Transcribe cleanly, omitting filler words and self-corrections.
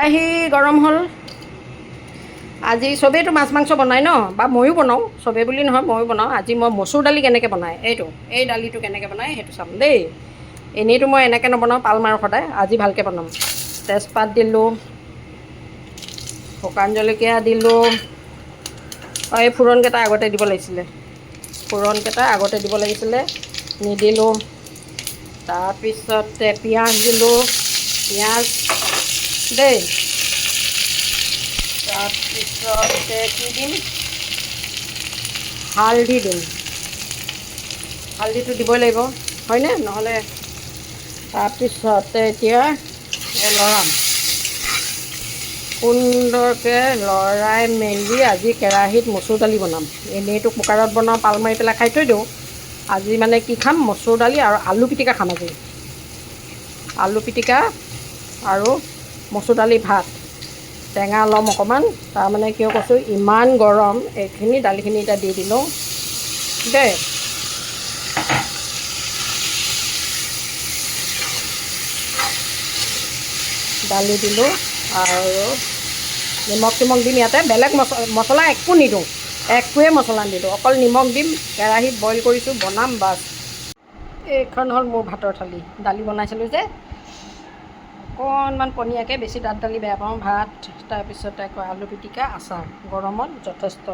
কেৰাহী গৰম হ'ল। আজি চবেইতো মাছ মাংস বনায় ন, বা ময়ো বনাওঁ, চবেই বুলি নহয় ময়ো বনাওঁ। আজি মই মচুৰ দালি কেনেকৈ বনায়, এই দালিটো কেনেকৈ বনায় সেইটো চাম দেই। এনেইতো মই এনেকৈ নবনাওঁ, পাল মাৰোঁ সদায়, আজি ভালকৈ বনাম। তেজপাত দিলোঁ, শুকান জলকীয়া দিলোঁ। এই ফোৰণকেইটা আগতে দিব লাগিছিলে, ফোৰণকেইটা আগতে দিব লাগিছিলে, নিদিলোঁ। তাৰপিছতে পিঁয়াজ দিলোঁ, পিঁয়াজ দেই। তাৰপিছতে কি দিম, হালধি দিম। হালধিটো দিবই লাগিব হয়নে, নহ'লে। তাৰপিছতে এতিয়া লৰাম, সুন্দৰকৈ লৰাই মেলি আজি কেৰাহীত মচুৰ দালি বনাম। এনেইতো কুকাৰত বনাওঁ, পাল মাৰি পেলাই খাই থৈ দিওঁ। আজি মানে কি খাম, মচুৰ দালি আৰু আলু পিটিকা খাম আজি। আলু পিটিকা আৰু মচুৰ দালি ভাত, টেঙা ল'ম অকণমান। তাৰমানে কিয় কৈছোঁ, ইমান গৰম, এইখিনি দালিখিনি এতিয়া দি দিলোঁ দেই। দালি দিলোঁ আৰু নিমখ চিমখ দিম ইয়াতে, বেলেগ মছলা একো নিদিওঁ, একোৱেই মছলা নিদিওঁ, অকল নিমখ দিম। কেৰাহীত বইল কৰিছোঁ, বনাম বাছ। এইখন হ'ল মোৰ ভাতৰ থালি। দালি বনাইছিলোঁ যে অকণমান পনীয়াকৈ, বেছি দাঁত দালি বেয়া পাওঁ। ভাত, তাৰপিছতে আকৌ আলু পিটিকা, আচাৰ, গৰমত যথেষ্ট।